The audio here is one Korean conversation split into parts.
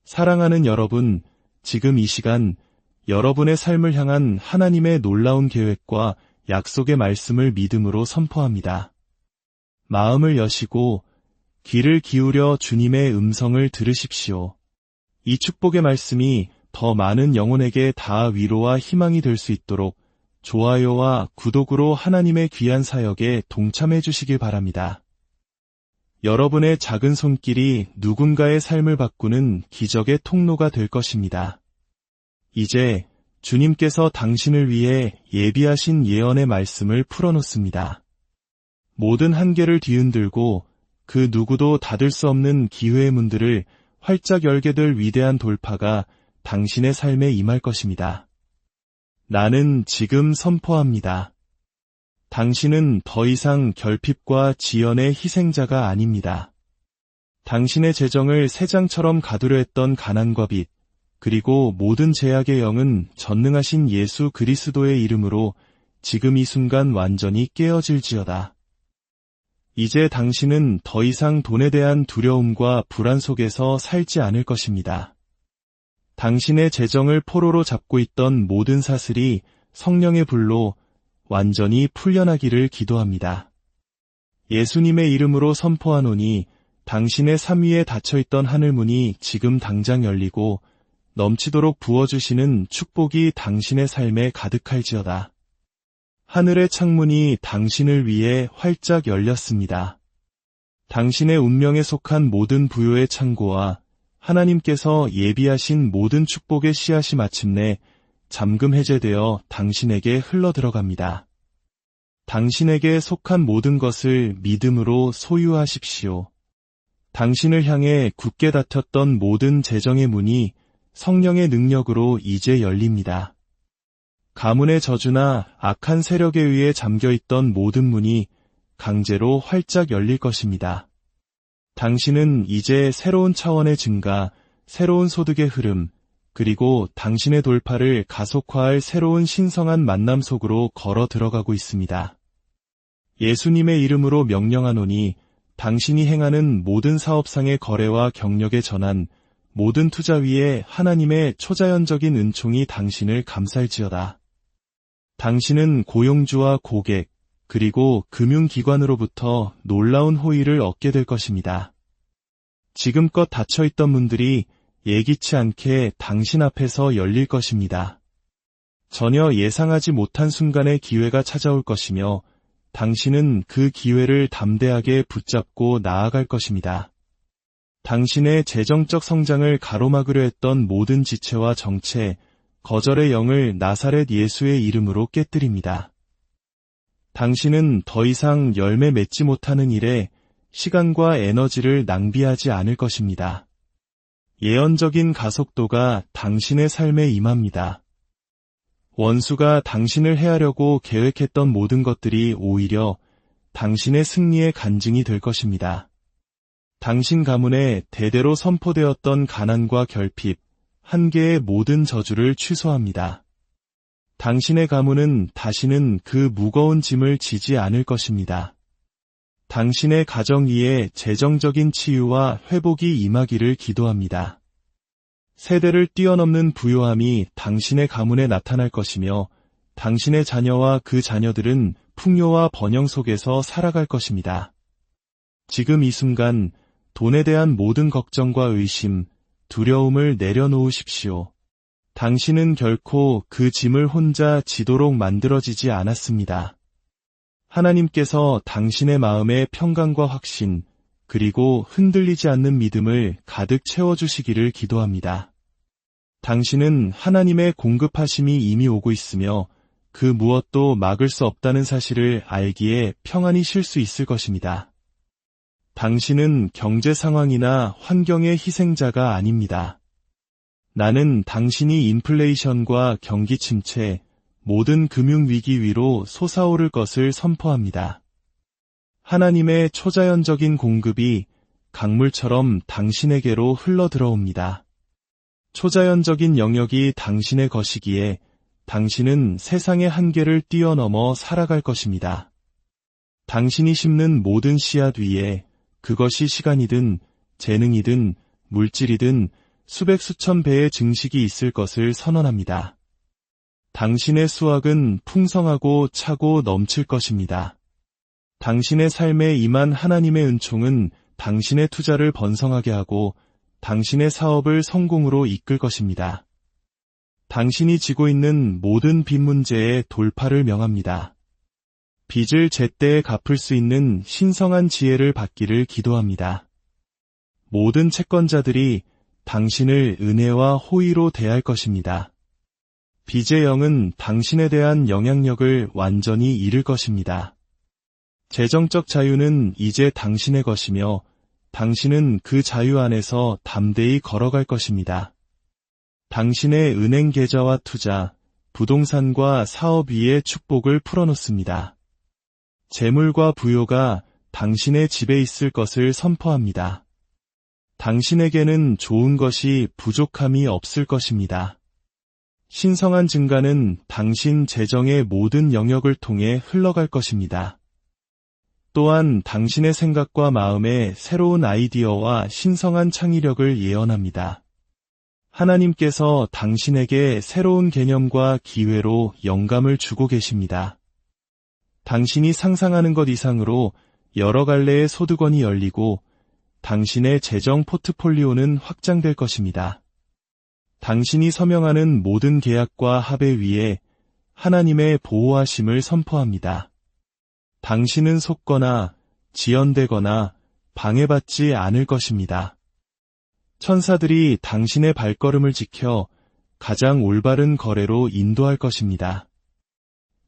사랑하는 여러분, 지금 이 시간 여러분의 삶을 향한 하나님의 놀라운 계획과 약속의 말씀을 믿음으로 선포합니다. 마음을 여시고 귀를 기울여 주님의 음성을 들으십시오. 이 축복의 말씀이 더 많은 영혼에게 다 위로와 희망이 될 수 있도록 좋아요와 구독으로 하나님의 귀한 사역에 동참해 주시길 바랍니다. 여러분의 작은 손길이 누군가의 삶을 바꾸는 기적의 통로가 될 것입니다. 이제 주님께서 당신을 위해 예비하신 예언의 말씀을 풀어놓습니다. 모든 한계를 뒤흔들고 그 누구도 닫을 수 없는 기회의 문들을 활짝 열게 될 위대한 돌파가 당신의 삶에 임할 것입니다. 나는 지금 선포합니다. 당신은 더 이상 결핍과 지연의 희생자가 아닙니다. 당신의 재정을 새장처럼 가두려 했던 가난과 빚, 그리고 모든 제약의 영은 전능하신 예수 그리스도의 이름으로 지금 이 순간 완전히 깨어질지어다. 이제 당신은 더 이상 돈에 대한 두려움과 불안 속에서 살지 않을 것입니다. 당신의 재정을 포로로 잡고 있던 모든 사슬이 성령의 불로 완전히 풀려나기를 기도합니다. 예수님의 이름으로 선포하노니 당신의 삶 위에 닫혀있던 하늘문이 지금 당장 열리고 넘치도록 부어주시는 축복이 당신의 삶에 가득할지어다. 하늘의 창문이 당신을 위해 활짝 열렸습니다. 당신의 운명에 속한 모든 부요의 창고와 하나님께서 예비하신 모든 축복의 씨앗이 마침내 잠금 해제되어 당신에게 흘러들어갑니다. 당신에게 속한 모든 것을 믿음으로 소유하십시오. 당신을 향해 굳게 닫혔던 모든 재정의 문이 성령의 능력으로 이제 열립니다. 가문의 저주나 악한 세력에 의해 잠겨있던 모든 문이 강제로 활짝 열릴 것입니다. 당신은 이제 새로운 차원의 증가, 새로운 소득의 흐름, 그리고 당신의 돌파를 가속화할 새로운 신성한 만남 속으로 걸어 들어가고 있습니다. 예수님의 이름으로 명령하노니 당신이 행하는 모든 사업상의 거래와 경력의 전환, 모든 투자 위에 하나님의 초자연적인 은총이 당신을 감쌀지어다. 당신은 고용주와 고객, 그리고 금융기관으로부터 놀라운 호의를 얻게 될 것입니다. 지금껏 닫혀있던 문들이 예기치 않게 당신 앞에서 열릴 것입니다. 전혀 예상하지 못한 순간의 기회가 찾아올 것이며 당신은 그 기회를 담대하게 붙잡고 나아갈 것입니다. 당신의 재정적 성장을 가로막으려 했던 모든 지체와 정체, 거절의 영을 나사렛 예수의 이름으로 깨뜨립니다. 당신은 더 이상 열매 맺지 못하는 일에 시간과 에너지를 낭비하지 않을 것입니다. 예언적인 가속도가 당신의 삶에 임합니다. 원수가 당신을 해하려고 계획했던 모든 것들이 오히려 당신의 승리의 간증이 될 것입니다. 당신 가문에 대대로 선포되었던 가난과 결핍, 한계의 모든 저주를 취소합니다. 당신의 가문은 다시는 그 무거운 짐을 지지 않을 것입니다. 당신의 가정 위에 재정적인 치유와 회복이 임하기를 기도합니다. 세대를 뛰어넘는 부요함이 당신의 가문에 나타날 것이며 당신의 자녀와 그 자녀들은 풍요와 번영 속에서 살아갈 것입니다. 지금 이 순간 돈에 대한 모든 걱정과 의심, 두려움을 내려놓으십시오. 당신은 결코 그 짐을 혼자 지도록 만들어지지 않았습니다. 하나님께서 당신의 마음에 평강과 확신, 그리고 흔들리지 않는 믿음을 가득 채워주시기를 기도합니다. 당신은 하나님의 공급하심이 이미 오고 있으며 그 무엇도 막을 수 없다는 사실을 알기에 평안히 쉴 수 있을 것입니다. 당신은 경제 상황이나 환경의 희생자가 아닙니다. 나는 당신이 인플레이션과 경기 침체, 모든 금융위기 위로 솟아오를 것을 선포합니다. 하나님의 초자연적인 공급이 강물처럼 당신에게로 흘러들어옵니다. 초자연적인 영역이 당신의 것이기에 당신은 세상의 한계를 뛰어넘어 살아갈 것입니다. 당신이 심는 모든 씨앗 위에 그것이 시간이든 재능이든 물질이든 수백 수천 배의 증식이 있을 것을 선언합니다. 당신의 수확은 풍성하고 차고 넘칠 것입니다. 당신의 삶에 임한 하나님의 은총은 당신의 투자를 번성하게 하고 당신의 사업을 성공으로 이끌 것입니다. 당신이 지고 있는 모든 빚 문제의 돌파를 명합니다. 빚을 제때에 갚을 수 있는 신성한 지혜를 받기를 기도합니다. 모든 채권자들이 당신을 은혜와 호의로 대할 것입니다. 빚의 영은 당신에 대한 영향력을 완전히 잃을 것입니다. 재정적 자유는 이제 당신의 것이며 당신은 그 자유 안에서 담대히 걸어갈 것입니다. 당신의 은행 계좌와 투자, 부동산과 사업 위에 축복을 풀어놓습니다. 재물과 부요가 당신의 집에 있을 것을 선포합니다. 당신에게는 좋은 것이 부족함이 없을 것입니다. 신성한 증가는 당신 재정의 모든 영역을 통해 흘러갈 것입니다. 또한 당신의 생각과 마음에 새로운 아이디어와 신성한 창의력을 예언합니다. 하나님께서 당신에게 새로운 개념과 기회로 영감을 주고 계십니다. 당신이 상상하는 것 이상으로 여러 갈래의 소득원이 열리고 당신의 재정 포트폴리오는 확장될 것입니다. 당신이 서명하는 모든 계약과 합의 위에 하나님의 보호하심을 선포합니다. 당신은 속거나 지연되거나 방해받지 않을 것입니다. 천사들이 당신의 발걸음을 지켜 가장 올바른 거래로 인도할 것입니다.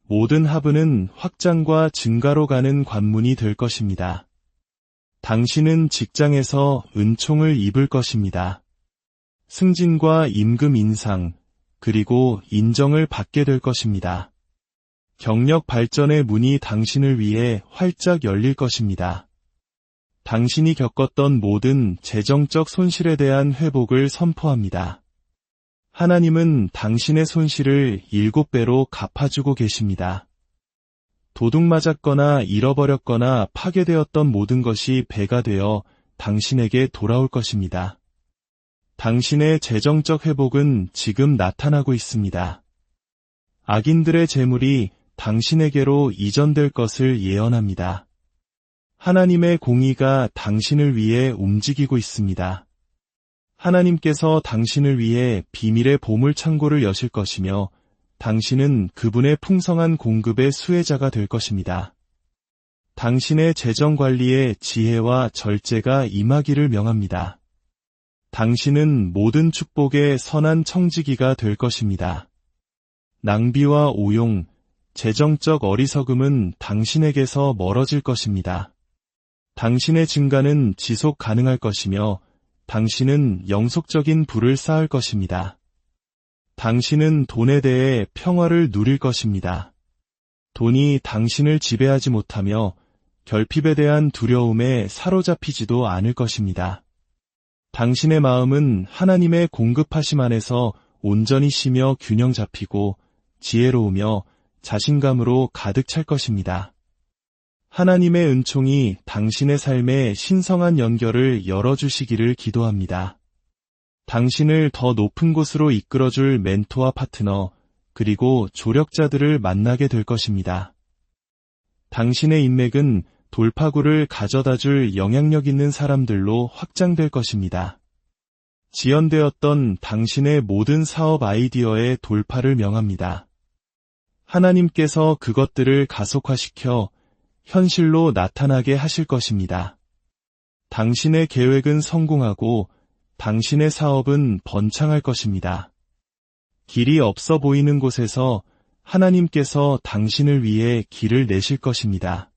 모든 하브는 확장과 증가로 가는 관문이 될 것입니다. 당신은 직장에서 은총을 입을 것입니다. 승진과 임금 인상, 그리고 인정을 받게 될 것입니다. 경력 발전의 문이 당신을 위해 활짝 열릴 것입니다. 당신이 겪었던 모든 재정적 손실에 대한 회복을 선포합니다. 하나님은 당신의 손실을 7배로 갚아주고 계십니다. 도둑 맞았거나 잃어버렸거나 파괴되었던 모든 것이 배가 되어 당신에게 돌아올 것입니다. 당신의 재정적 회복은 지금 나타나고 있습니다. 악인들의 재물이 당신에게로 이전될 것을 예언합니다. 하나님의 공의가 당신을 위해 움직이고 있습니다. 하나님께서 당신을 위해 비밀의 보물 창고를 여실 것이며 당신은 그분의 풍성한 공급의 수혜자가 될 것입니다. 당신의 재정 관리에 지혜와 절제가 임하기를 명합니다. 당신은 모든 축복의 선한 청지기가 될 것입니다. 낭비와 오용, 재정적 어리석음은 당신에게서 멀어질 것입니다. 당신의 증가는 지속 가능할 것이며 당신은 영속적인 부를 쌓을 것입니다. 당신은 돈에 대해 평화를 누릴 것입니다. 돈이 당신을 지배하지 못하며 결핍에 대한 두려움에 사로잡히지도 않을 것입니다. 당신의 마음은 하나님의 공급하심 안에서 온전히 쉬며 균형 잡히고 지혜로우며 자신감으로 가득 찰 것입니다. 하나님의 은총이 당신의 삶에 신성한 연결을 열어주시기를 기도합니다. 당신을 더 높은 곳으로 이끌어줄 멘토와 파트너, 그리고 조력자들을 만나게 될 것입니다. 당신의 인맥은 돌파구를 가져다줄 영향력 있는 사람들로 확장될 것입니다. 지연되었던 당신의 모든 사업 아이디어의 돌파를 명합니다. 하나님께서 그것들을 가속화시켜 현실로 나타나게 하실 것입니다. 당신의 계획은 성공하고 당신의 사업은 번창할 것입니다. 길이 없어 보이는 곳에서 하나님께서 당신을 위해 길을 내실 것입니다.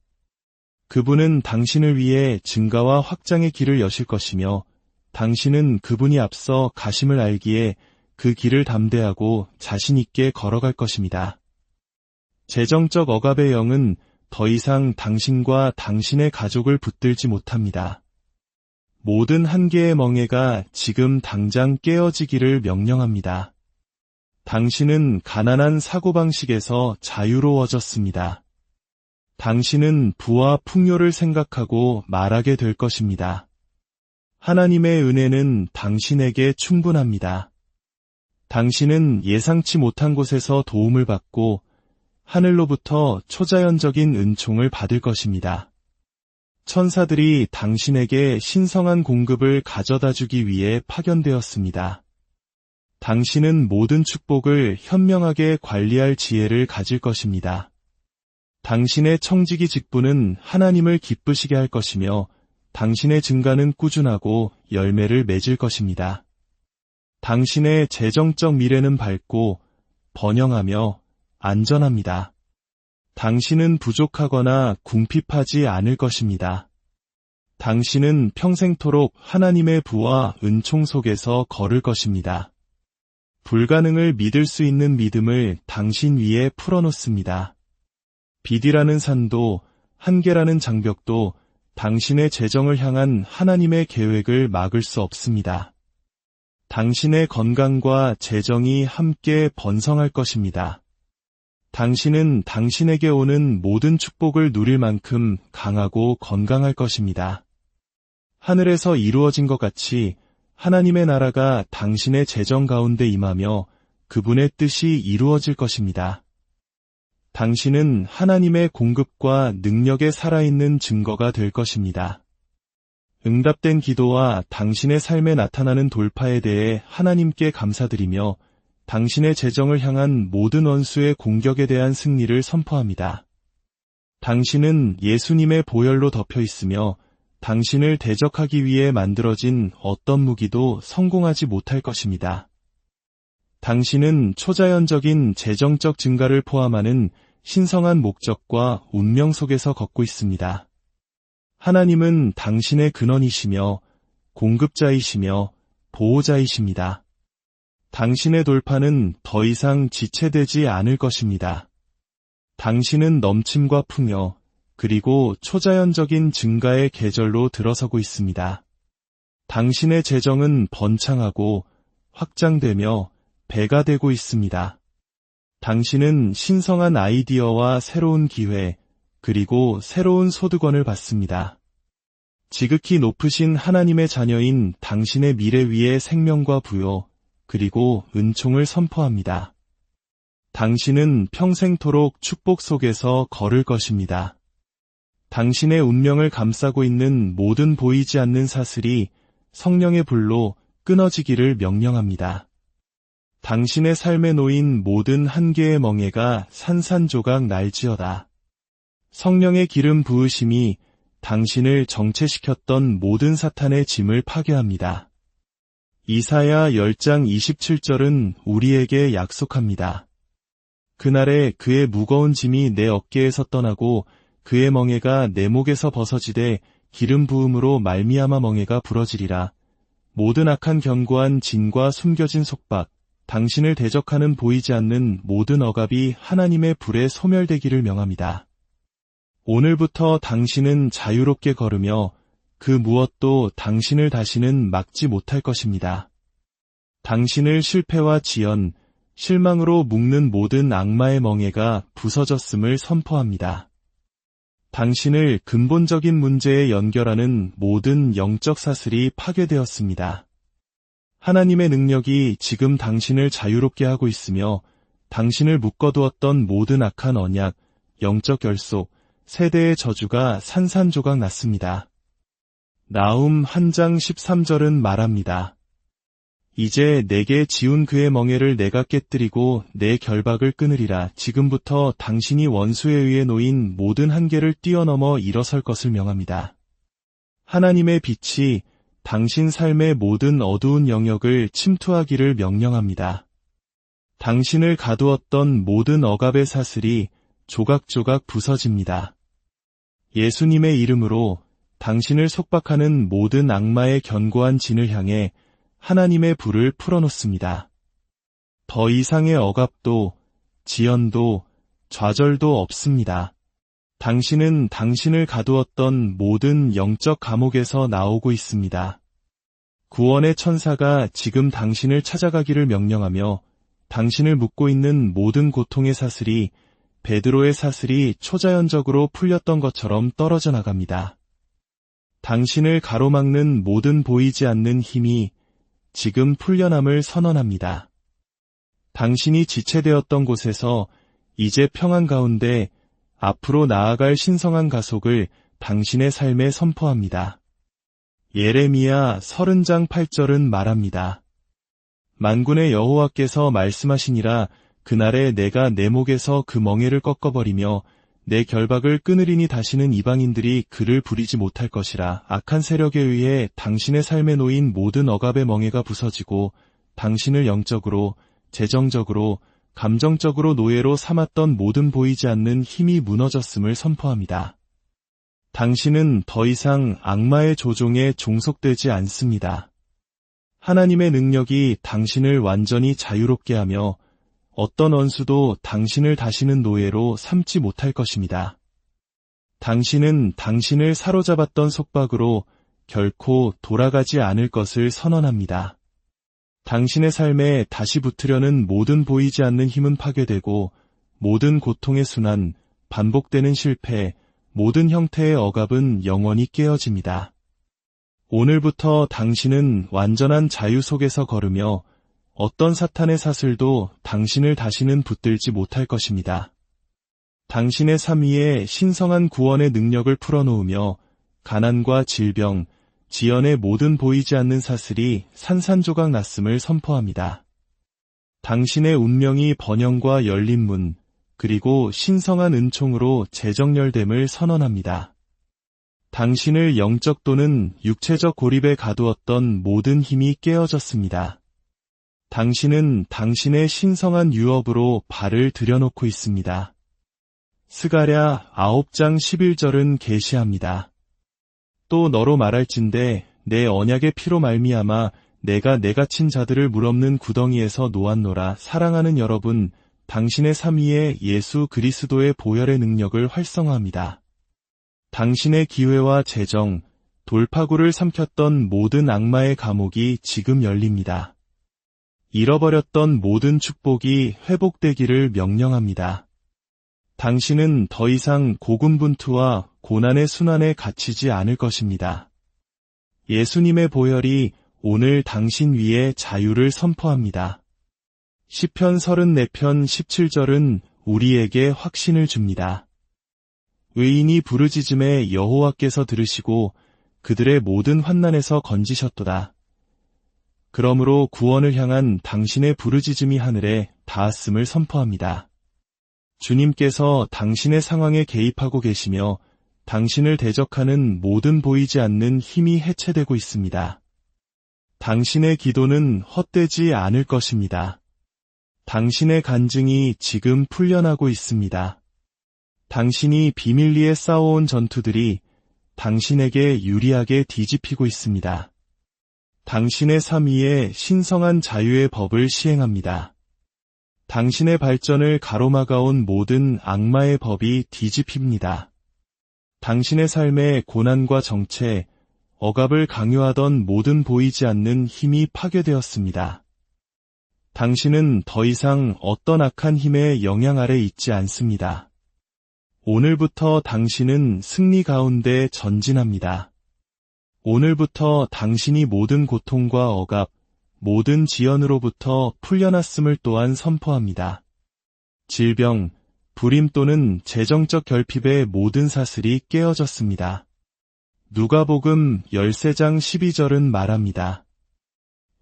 그분은 당신을 위해 증가와 확장의 길을 여실 것이며 당신은 그분이 앞서 가심을 알기에 그 길을 담대하고 자신 있게 걸어갈 것입니다. 재정적 억압의 영은 더 이상 당신과 당신의 가족을 붙들지 못합니다. 모든 한계의 멍에가 지금 당장 깨어지기를 명령합니다. 당신은 가난한 사고방식에서 자유로워졌습니다. 당신은 부와 풍요를 생각하고 말하게 될 것입니다. 하나님의 은혜는 당신에게 충분합니다. 당신은 예상치 못한 곳에서 도움을 받고 하늘로부터 초자연적인 은총을 받을 것입니다. 천사들이 당신에게 신성한 공급을 가져다 주기 위해 파견되었습니다. 당신은 모든 축복을 현명하게 관리할 지혜를 가질 것입니다. 당신의 청지기 직분은 하나님을 기쁘시게 할 것이며 당신의 증가는 꾸준하고 열매를 맺을 것입니다. 당신의 재정적 미래는 밝고 번영하며 안전합니다. 당신은 부족하거나 궁핍하지 않을 것입니다. 당신은 평생토록 하나님의 부와 은총 속에서 걸을 것입니다. 불가능을 믿을 수 있는 믿음을 당신 위에 풀어놓습니다. 비디라는 산도, 한계라는 장벽도 당신의 재정을 향한 하나님의 계획을 막을 수 없습니다. 당신의 건강과 재정이 함께 번성할 것입니다. 당신은 당신에게 오는 모든 축복을 누릴 만큼 강하고 건강할 것입니다. 하늘에서 이루어진 것 같이 하나님의 나라가 당신의 재정 가운데 임하며 그분의 뜻이 이루어질 것입니다. 당신은 하나님의 공급과 능력에 살아있는 증거가 될 것입니다. 응답된 기도와 당신의 삶에 나타나는 돌파에 대해 하나님께 감사드리며 당신의 재정을 향한 모든 원수의 공격에 대한 승리를 선포합니다. 당신은 예수님의 보혈로 덮여 있으며 당신을 대적하기 위해 만들어진 어떤 무기도 성공하지 못할 것입니다. 당신은 초자연적인 재정적 증가를 포함하는 신성한 목적과 운명 속에서 걷고 있습니다. 하나님은 당신의 근원이시며 공급자이시며 보호자이십니다. 당신의 돌파는 더 이상 지체되지 않을 것입니다. 당신은 넘침과 풍요, 그리고 초자연적인 증가의 계절로 들어서고 있습니다. 당신의 재정은 번창하고 확장되며 배가 되고 있습니다. 당신은 신성한 아이디어와 새로운 기회, 그리고 새로운 소득원을 받습니다. 지극히 높으신 하나님의 자녀인 당신의 미래 위에 생명과 부요, 그리고 은총을 선포합니다. 당신은 평생토록 축복 속에서 걸을 것입니다. 당신의 운명을 감싸고 있는 모든 보이지 않는 사슬이 성령의 불로 끊어지기를 명령합니다. 당신의 삶에 놓인 모든 한계의 멍에가 산산조각 날지어다. 성령의 기름 부으심이 당신을 정체시켰던 모든 사탄의 짐을 파괴합니다. 이사야 10장 27절은 우리에게 약속합니다. 그날에 그의 무거운 짐이 내 어깨에서 떠나고 그의 멍에가 내 목에서 벗어지되 기름 부음으로 말미암아 멍에가 부러지리라. 모든 악한 견고한 진과 숨겨진 속박, 당신을 대적하는 보이지 않는 모든 억압이 하나님의 불에 소멸되기를 명합니다. 오늘부터 당신은 자유롭게 걸으며 그 무엇도 당신을 다시는 막지 못할 것입니다. 당신을 실패와 지연, 실망으로 묶는 모든 악마의 멍에가 부서졌음을 선포합니다. 당신을 근본적인 문제에 연결하는 모든 영적 사슬이 파괴되었습니다. 하나님의 능력이 지금 당신을 자유롭게 하고 있으며 당신을 묶어두었던 모든 악한 언약, 영적 결속, 세대의 저주가 산산조각 났습니다. 나훔 1장 13절은 말합니다. 이제 내게 지운 그의 멍에를 내가 깨뜨리고 내 결박을 끊으리라. 지금부터 당신이 원수에 의해 놓인 모든 한계를 뛰어넘어 일어설 것을 명합니다. 하나님의 빛이 당신 삶의 모든 어두운 영역을 침투하기를 명령합니다. 당신을 가두었던 모든 억압의 사슬이 조각조각 부서집니다. 예수님의 이름으로 당신을 속박하는 모든 악마의 견고한 진을 향해 하나님의 불을 풀어놓습니다. 더 이상의 억압도, 지연도, 좌절도 없습니다. 당신은 당신을 가두었던 모든 영적 감옥에서 나오고 있습니다. 구원의 천사가 지금 당신을 찾아가기를 명령하며 당신을 묶고 있는 모든 고통의 사슬이 베드로의 사슬이 초자연적으로 풀렸던 것처럼 떨어져 나갑니다. 당신을 가로막는 모든 보이지 않는 힘이 지금 풀려남을 선언합니다. 당신이 지체되었던 곳에서 이제 평안 가운데 앞으로 나아갈 신성한 가속을 당신의 삶에 선포합니다. 예레미야 30장 8절은 말합니다. 만군의 여호와께서 말씀하시니라. 그날에 내가 내 목에서 그 멍에를 꺾어버리며 내 결박을 끊으리니 다시는 이방인들이 그를 부리지 못할 것이라. 악한 세력에 의해 당신의 삶에 놓인 모든 억압의 멍에가 부서지고 당신을 영적으로, 재정적으로, 감정적으로 노예로 삼았던 모든 보이지 않는 힘이 무너졌음을 선포합니다. 당신은 더 이상 악마의 조종에 종속되지 않습니다. 하나님의 능력이 당신을 완전히 자유롭게 하며 어떤 원수도 당신을 다시는 노예로 삼지 못할 것입니다. 당신은 당신을 사로잡았던 속박으로 결코 돌아가지 않을 것을 선언합니다. 당신의 삶에 다시 붙으려는 모든 보이지 않는 힘은 파괴되고 모든 고통의 순환, 반복되는 실패, 모든 형태의 억압은 영원히 깨어집니다. 오늘부터 당신은 완전한 자유 속에서 걸으며 어떤 사탄의 사슬도 당신을 다시는 붙들지 못할 것입니다. 당신의 삶 위에 신성한 구원의 능력을 풀어놓으며 가난과 질병, 지연의 모든 보이지 않는 사슬이 산산조각 났음을 선포합니다. 당신의 운명이 번영과 열린 문, 그리고 신성한 은총으로 재정렬됨을 선언합니다. 당신을 영적 또는 육체적 고립에 가두었던 모든 힘이 깨어졌습니다. 당신은 당신의 신성한 유업으로 발을 들여놓고 있습니다. 스가랴 9장 11절은 계시합니다. 또 너로 말할진대 내 언약의 피로 말미암아 내가 내가 친 자들을 물없는 구덩이에서 놓았노라. 사랑하는 여러분, 당신의 삶 위에 예수 그리스도의 보혈의 능력을 활성화합니다. 당신의 기회와 재정, 돌파구를 삼켰던 모든 악마의 감옥이 지금 열립니다. 잃어버렸던 모든 축복이 회복되기를 명령합니다. 당신은 더 이상 고군분투와 고난의 순환에 갇히지 않을 것입니다. 예수님의 보혈이 오늘 당신 위에 자유를 선포합니다. 시편 34편 17절은 우리에게 확신을 줍니다. 의인이 부르짖음에 여호와께서 들으시고 그들의 모든 환난에서 건지셨도다. 그러므로 구원을 향한 당신의 부르짖음이 하늘에 닿았음을 선포합니다. 주님께서 당신의 상황에 개입하고 계시며 당신을 대적하는 모든 보이지 않는 힘이 해체되고 있습니다. 당신의 기도는 헛되지 않을 것입니다. 당신의 간증이 지금 풀려나고 있습니다. 당신이 비밀리에 싸워온 전투들이 당신에게 유리하게 뒤집히고 있습니다. 당신의 삶 위에 신성한 자유의 법을 시행합니다. 당신의 발전을 가로막아온 모든 악마의 법이 뒤집힙니다. 당신의 삶의 고난과 정체, 억압을 강요하던 모든 보이지 않는 힘이 파괴되었습니다. 당신은 더 이상 어떤 악한 힘의 영향 아래 있지 않습니다. 오늘부터 당신은 승리 가운데 전진합니다. 오늘부터 당신이 모든 고통과 억압, 모든 지연으로부터 풀려났음을 또한 선포합니다. 질병, 불임 또는 재정적 결핍의 모든 사슬이 깨어졌습니다. 누가복음 13장 12절은 말합니다.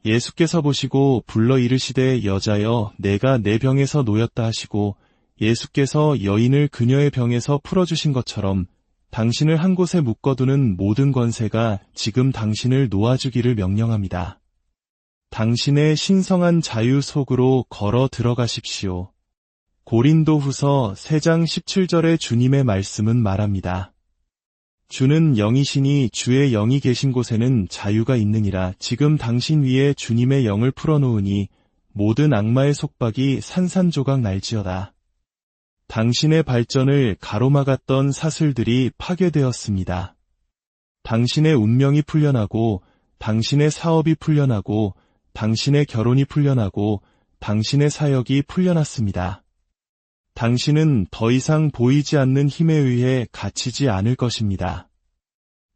예수께서 보시고 불러 이르시되 여자여 내가 내 병에서 놓였다 하시고 예수께서 여인을 그녀의 병에서 풀어주신 것처럼 당신을 한 곳에 묶어두는 모든 권세가 지금 당신을 놓아주기를 명령합니다. 당신의 신성한 자유 속으로 걸어 들어가십시오. 고린도후서 3장 17절의 주님의 말씀은 말합니다. 주는 영이시니 주의 영이 계신 곳에는 자유가 있느니라. 지금 당신 위에 주님의 영을 풀어놓으니 모든 악마의 속박이 산산조각 날지어다. 당신의 발전을 가로막았던 사슬들이 파괴되었습니다. 당신의 운명이 풀려나고 당신의 사업이 풀려나고 당신의 결혼이 풀려나고 당신의 사역이 풀려났습니다. 당신은 더 이상 보이지 않는 힘에 의해 갇히지 않을 것입니다.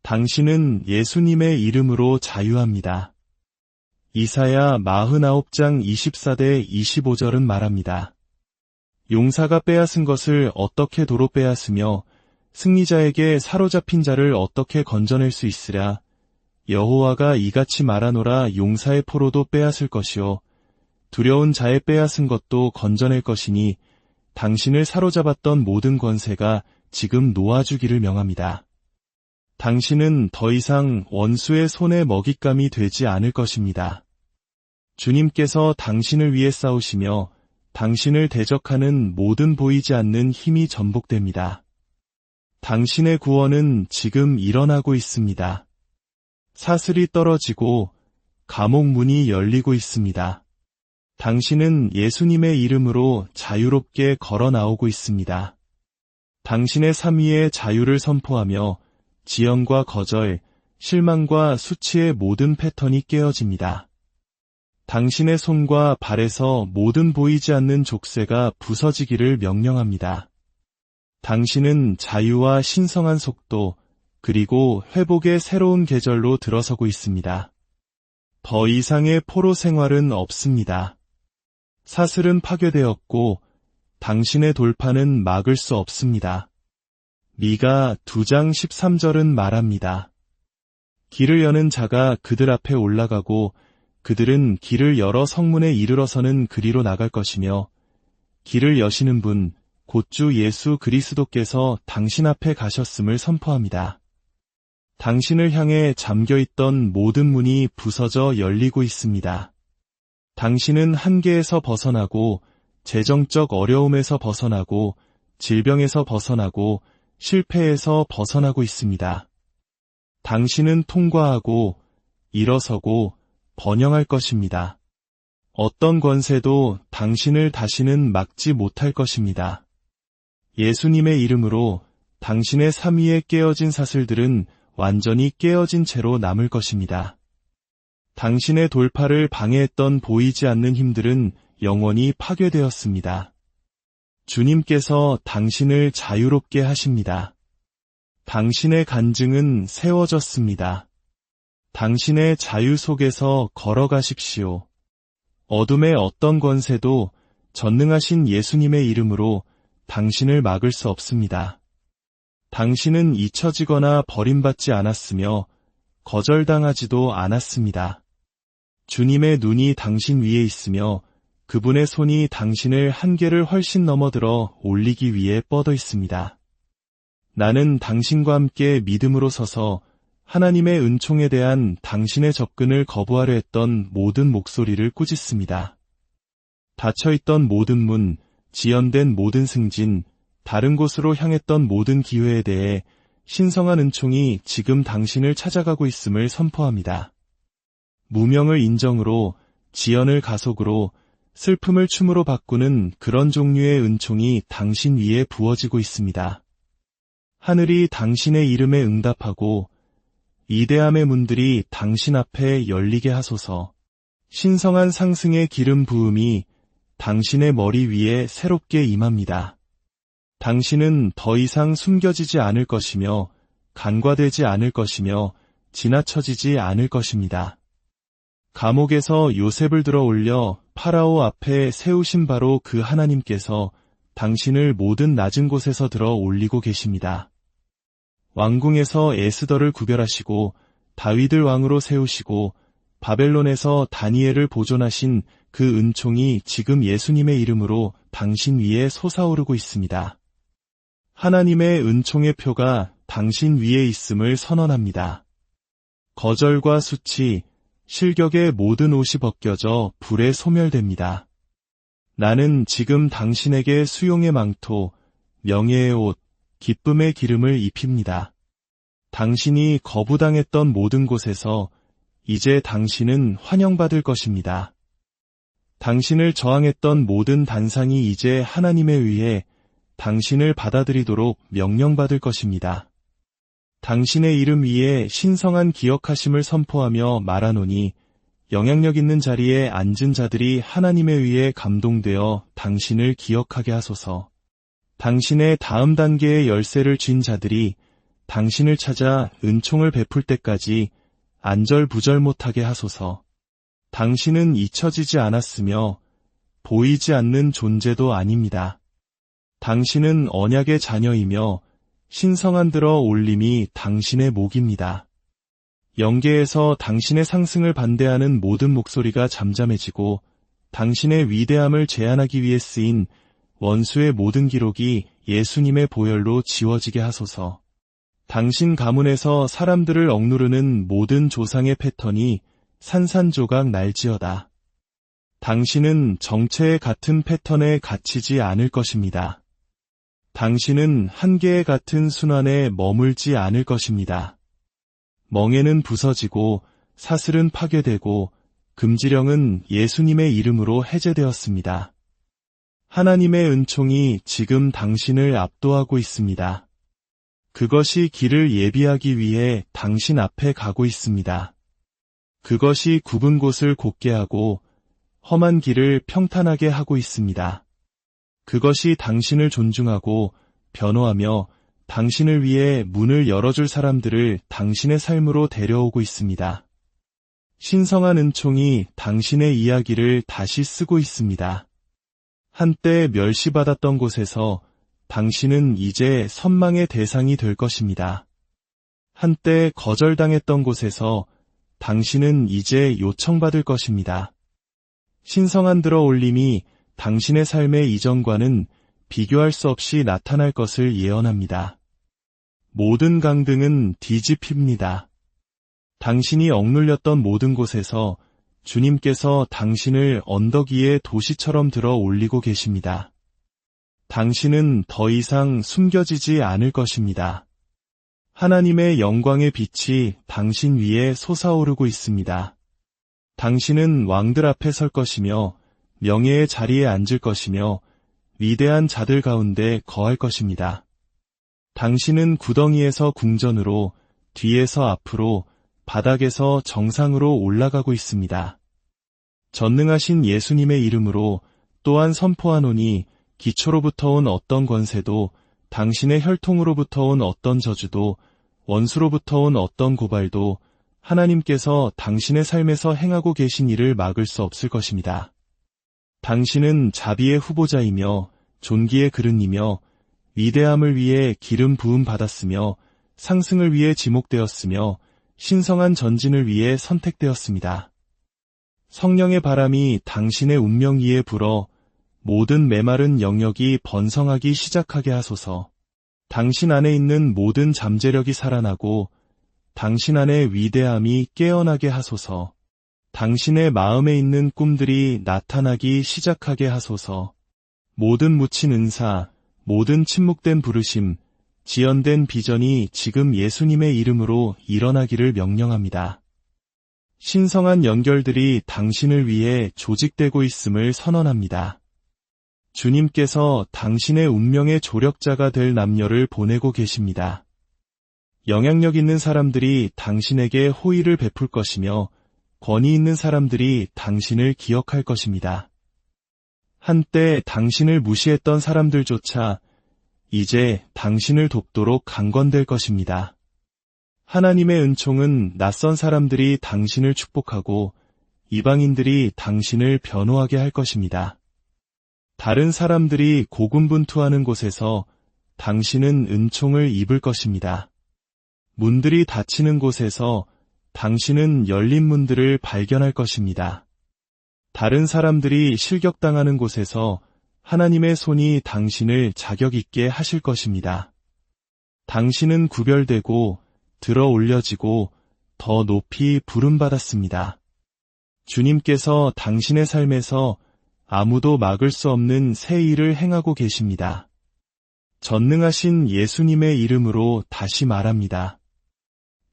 당신은 예수님의 이름으로 자유합니다. 이사야 49장 24대 25절은 말합니다. 용사가 빼앗은 것을 어떻게 도로 빼앗으며 승리자에게 사로잡힌 자를 어떻게 건져낼 수 있으랴. 여호와가 이같이 말하노라. 용사의 포로도 빼앗을 것이요 두려운 자의 빼앗은 것도 건져낼 것이니 당신을 사로잡았던 모든 권세가 지금 놓아주기를 명합니다. 당신은 더 이상 원수의 손에 먹잇감이 되지 않을 것입니다. 주님께서 당신을 위해 싸우시며 당신을 대적하는 모든 보이지 않는 힘이 전복됩니다. 당신의 구원은 지금 일어나고 있습니다. 사슬이 떨어지고 감옥 문이 열리고 있습니다. 당신은 예수님의 이름으로 자유롭게 걸어 나오고 있습니다. 당신의 삶 위에 자유를 선포하며 지연과 거절, 실망과 수치의 모든 패턴이 깨어집니다. 당신의 손과 발에서 모든 보이지 않는 족쇄가 부서지기를 명령합니다. 당신은 자유와 신성한 속도, 그리고 회복의 새로운 계절로 들어서고 있습니다. 더 이상의 포로 생활은 없습니다. 사슬은 파괴되었고 당신의 돌파는 막을 수 없습니다. 미가 2장 13절은 말합니다. 길을 여는 자가 그들 앞에 올라가고 그들은 길을 열어 성문에 이르러서는 그리로 나갈 것이며 길을 여시는 분, 곧 주 예수 그리스도께서 당신 앞에 가셨음을 선포합니다. 당신을 향해 잠겨있던 모든 문이 부서져 열리고 있습니다. 당신은 한계에서 벗어나고 재정적 어려움에서 벗어나고 질병에서 벗어나고 실패에서 벗어나고 있습니다. 당신은 통과하고 일어서고 번영할 것입니다. 어떤 권세도 당신을 다시는 막지 못할 것입니다. 예수님의 이름으로 당신의 삶 위에 깨어진 사슬들은 완전히 깨어진 채로 남을 것입니다. 당신의 돌파를 방해했던 보이지 않는 힘들은 영원히 파괴되었습니다. 주님께서 당신을 자유롭게 하십니다. 당신의 간증은 세워졌습니다. 당신의 자유 속에서 걸어가십시오. 어둠의 어떤 권세도 전능하신 예수님의 이름으로 당신을 막을 수 없습니다. 당신은 잊혀지거나 버림받지 않았으며 거절당하지도 않았습니다. 주님의 눈이 당신 위에 있으며 그분의 손이 당신을 한계를 훨씬 넘어들어 올리기 위해 뻗어 있습니다. 나는 당신과 함께 믿음으로 서서 하나님의 은총에 대한 당신의 접근을 거부하려 했던 모든 목소리를 꾸짖습니다. 닫혀있던 모든 문, 지연된 모든 승진, 다른 곳으로 향했던 모든 기회에 대해 신성한 은총이 지금 당신을 찾아가고 있음을 선포합니다. 무명을 인정으로, 지연을 가속으로, 슬픔을 춤으로 바꾸는 그런 종류의 은총이 당신 위에 부어지고 있습니다. 하늘이 당신의 이름에 응답하고 이대함의 문들이 당신 앞에 열리게 하소서. 신성한 상승의 기름 부음이 당신의 머리 위에 새롭게 임합니다. 당신은 더 이상 숨겨지지 않을 것이며 간과되지 않을 것이며 지나쳐지지 않을 것입니다. 감옥에서 요셉을 들어 올려 파라오 앞에 세우신 바로 그 하나님께서 당신을 모든 낮은 곳에서 들어 올리고 계십니다. 왕궁에서 에스더를 구별하시고 다윗을 왕으로 세우시고 바벨론에서 다니엘을 보존하신 그 은총이 지금 예수님의 이름으로 당신 위에 솟아오르고 있습니다. 하나님의 은총의 표가 당신 위에 있음을 선언합니다. 거절과 수치, 실격의 모든 옷이 벗겨져 불에 소멸됩니다. 나는 지금 당신에게 수용의 망토, 명예의 옷, 기쁨의 기름을 입힙니다. 당신이 거부당했던 모든 곳에서 이제 당신은 환영받을 것입니다. 당신을 저항했던 모든 단상이 이제 하나님에 의해 당신을 받아들이도록 명령받을 것입니다. 당신의 이름 위에 신성한 기억하심을 선포하며 말하노니 영향력 있는 자리에 앉은 자들이 하나님에 의해 감동되어 당신을 기억하게 하소서. 당신의 다음 단계의 열쇠를 쥔 자들이 당신을 찾아 은총을 베풀 때까지 안절부절 못하게 하소서. 당신은 잊혀지지 않았으며 보이지 않는 존재도 아닙니다. 당신은 언약의 자녀이며 신성한 들어 올림이 당신의 목입니다. 영계에서 당신의 상승을 반대하는 모든 목소리가 잠잠해지고 당신의 위대함을 제한하기 위해 쓰인 원수의 모든 기록이 예수님의 보혈로 지워지게 하소서. 당신 가문에서 사람들을 억누르는 모든 조상의 패턴이 산산조각 날지어다. 당신은 정체의 같은 패턴에 갇히지 않을 것입니다. 당신은 한계의 같은 순환에 머물지 않을 것입니다. 멍에는 부서지고 사슬은 파괴되고 금지령은 예수님의 이름으로 해제되었습니다. 하나님의 은총이 지금 당신을 압도하고 있습니다. 그것이 길을 예비하기 위해 당신 앞에 가고 있습니다. 그것이 굽은 곳을 곧게 하고 험한 길을 평탄하게 하고 있습니다. 그것이 당신을 존중하고 변호하며 당신을 위해 문을 열어줄 사람들을 당신의 삶으로 데려오고 있습니다. 신성한 은총이 당신의 이야기를 다시 쓰고 있습니다. 한때 멸시받았던 곳에서 당신은 이제 선망의 대상이 될 것입니다. 한때 거절당했던 곳에서 당신은 이제 요청받을 것입니다. 신성한 들어 올림이 당신의 삶의 이전과는 비교할 수 없이 나타날 것을 예언합니다. 모든 강등은 뒤집힙니다. 당신이 억눌렸던 모든 곳에서 주님께서 당신을 언덕 위의 도시처럼 들어 올리고 계십니다. 당신은 더 이상 숨겨지지 않을 것입니다. 하나님의 영광의 빛이 당신 위에 솟아오르고 있습니다. 당신은 왕들 앞에 설 것이며 명예의 자리에 앉을 것이며 위대한 자들 가운데 거할 것입니다. 당신은 구덩이에서 궁전으로, 뒤에서 앞으로, 바닥에서 정상으로 올라가고 있습니다. 전능하신 예수님의 이름으로 또한 선포하노니 기초로부터 온 어떤 권세도, 당신의 혈통으로부터 온 어떤 저주도, 원수로부터 온 어떤 고발도 하나님께서 당신의 삶에서 행하고 계신 일을 막을 수 없을 것입니다. 당신은 자비의 후보자이며 존귀의 그릇이며 위대함을 위해 기름 부음 받았으며 상승을 위해 지목되었으며 신성한 전진을 위해 선택되었습니다. 성령의 바람이 당신의 운명 위에 불어 모든 메마른 영역이 번성하기 시작하게 하소서. 당신 안에 있는 모든 잠재력이 살아나고 당신 안의 위대함이 깨어나게 하소서. 당신의 마음에 있는 꿈들이 나타나기 시작하게 하소서. 모든 묻힌 은사, 모든 침묵된 부르심, 지연된 비전이 지금 예수님의 이름으로 일어나기를 명령합니다. 신성한 연결들이 당신을 위해 조직되고 있음을 선언합니다. 주님께서 당신의 운명의 조력자가 될 남녀를 보내고 계십니다. 영향력 있는 사람들이 당신에게 호의를 베풀 것이며 권위 있는 사람들이 당신을 기억할 것입니다. 한때 당신을 무시했던 사람들조차 이제 당신을 돕도록 강건될 것입니다. 하나님의 은총은 낯선 사람들이 당신을 축복하고 이방인들이 당신을 변호하게 할 것입니다. 다른 사람들이 고군분투하는 곳에서 당신은 은총을 입을 것입니다. 문들이 닫히는 곳에서 당신은 열린 문들을 발견할 것입니다. 다른 사람들이 실격당하는 곳에서 하나님의 손이 당신을 자격 있게 하실 것입니다. 당신은 구별되고 들어 올려지고 더 높이 부름받았습니다. 주님께서 당신의 삶에서 아무도 막을 수 없는 새 일을 행하고 계십니다. 전능하신 예수님의 이름으로 다시 말합니다.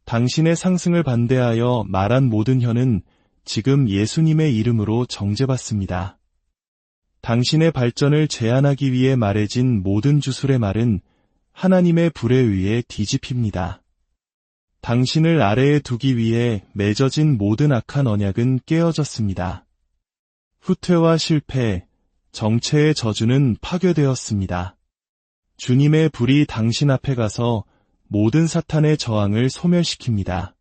당신의 상승을 반대하여 말한 모든 혀는 지금 예수님의 이름으로 정죄받습니다. 당신의 발전을 제한하기 위해 말해진 모든 주술의 말은 하나님의 불에 의해 뒤집힙니다. 당신을 아래에 두기 위해 맺어진 모든 악한 언약은 깨어졌습니다. 후퇴와 실패, 정체의 저주는 파괴되었습니다. 주님의 불이 당신 앞에 가서 모든 사탄의 저항을 소멸시킵니다.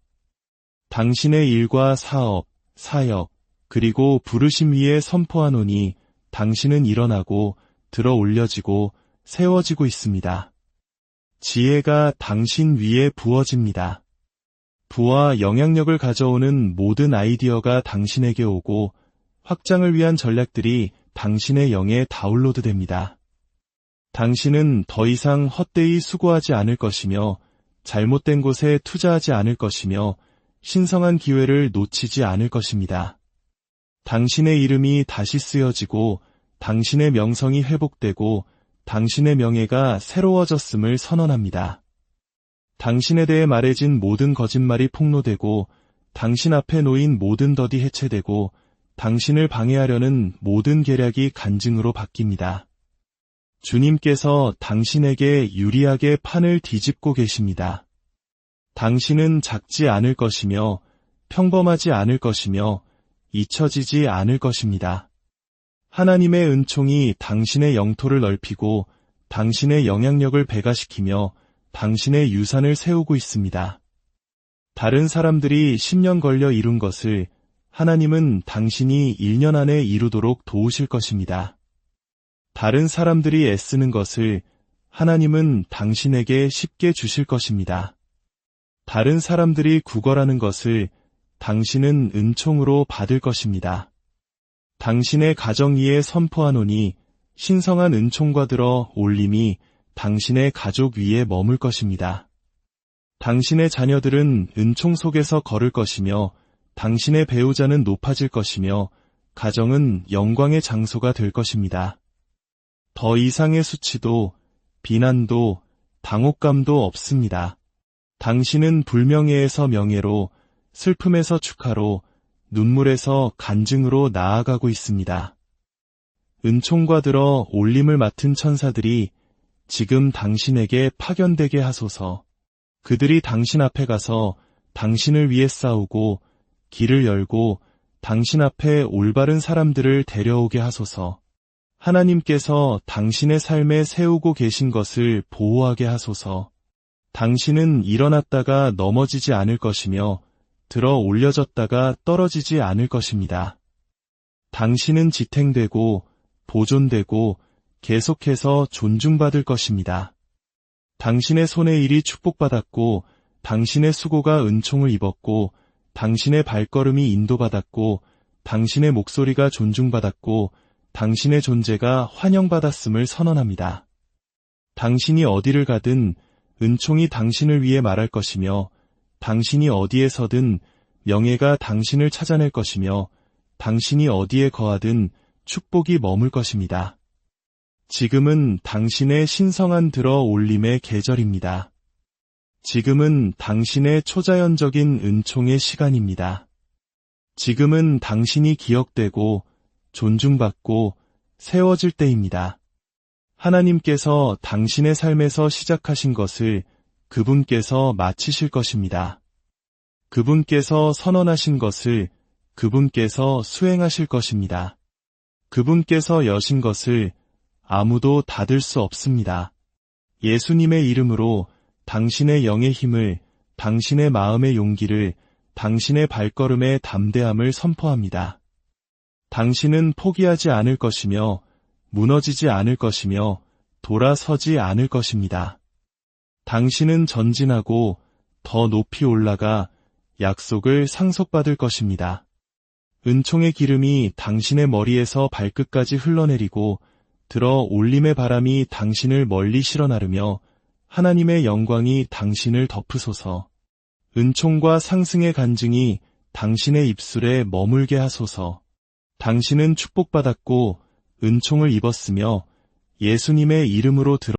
당신의 일과 사업, 사역, 그리고 부르심 위에 선포하노니 당신은 일어나고 들어 올려지고 세워지고 있습니다. 지혜가 당신 위에 부어집니다. 부와 영향력을 가져오는 모든 아이디어가 당신에게 오고 확장을 위한 전략들이 당신의 영에 다운로드됩니다. 당신은 더 이상 헛되이 수고하지 않을 것이며 잘못된 곳에 투자하지 않을 것이며 신성한 기회를 놓치지 않을 것입니다. 당신의 이름이 다시 쓰여지고 당신의 명성이 회복되고 당신의 명예가 새로워졌음을 선언합니다. 당신에 대해 말해진 모든 거짓말이 폭로되고 당신 앞에 놓인 모든 덫이 해체되고 당신을 방해하려는 모든 계략이 간증으로 바뀝니다. 주님께서 당신에게 유리하게 판을 뒤집고 계십니다. 당신은 작지 않을 것이며 평범하지 않을 것이며 잊혀지지 않을 것입니다. 하나님의 은총이 당신의 영토를 넓히고 당신의 영향력을 배가시키며 당신의 유산을 세우고 있습니다. 다른 사람들이 10년 걸려 이룬 것을 하나님은 당신이 1년 안에 이루도록 도우실 것입니다. 다른 사람들이 애쓰는 것을 하나님은 당신에게 쉽게 주실 것입니다. 다른 사람들이 구걸하는 것을 당신은 은총으로 받을 것입니다. 당신의 가정 위에 선포하노니 신성한 은총과 들어 올림이 당신의 가족 위에 머물 것입니다. 당신의 자녀들은 은총 속에서 걸을 것이며 당신의 배우자는 높아질 것이며 가정은 영광의 장소가 될 것입니다. 더 이상의 수치도 비난도 당혹감도 없습니다. 당신은 불명예에서 명예로, 슬픔에서 축하로, 눈물에서 간증으로 나아가고 있습니다. 은총과 들어 올림을 맡은 천사들이 지금 당신에게 파견되게 하소서. 그들이 당신 앞에 가서 당신을 위해 싸우고 길을 열고 당신 앞에 올바른 사람들을 데려오게 하소서. 하나님께서 당신의 삶에 세우고 계신 것을 보호하게 하소서. 당신은 일어났다가 넘어지지 않을 것이며 들어 올려졌다가 떨어지지 않을 것입니다. 당신은 지탱되고 보존되고 계속해서 존중받을 것입니다. 당신의 손의 일이 축복받았고 당신의 수고가 은총을 입었고 당신의 발걸음이 인도받았고 당신의 목소리가 존중받았고 당신의 존재가 환영받았음을 선언합니다. 당신이 어디를 가든 은총이 당신을 위해 말할 것이며 당신이 어디에서든 명예가 당신을 찾아낼 것이며 당신이 어디에 거하든 축복이 머물 것입니다. 지금은 당신의 신성한 들어 올림의 계절입니다. 지금은 당신의 초자연적인 은총의 시간입니다. 지금은 당신이 기억되고 존중받고 세워질 때입니다. 하나님께서 당신의 삶에서 시작하신 것을 그분께서 마치실 것입니다. 그분께서 선언하신 것을 그분께서 수행하실 것입니다. 그분께서 여신 것을 아무도 닫을 수 없습니다. 예수님의 이름으로 당신의 영의 힘을, 당신의 마음의 용기를, 당신의 발걸음의 담대함을 선포합니다. 당신은 포기하지 않을 것이며 무너지지 않을 것이며 돌아서지 않을 것입니다. 당신은 전진하고 더 높이 올라가 약속을 상속받을 것입니다. 은총의 기름이 당신의 머리에서 발끝까지 흘러내리고 들어 올림의 바람이 당신을 멀리 실어 나르며 하나님의 영광이 당신을 덮으소서. 은총과 상승의 간증이 당신의 입술에 머물게 하소서. 당신은 축복받았고 은총을 입었으며 예수님의 이름으로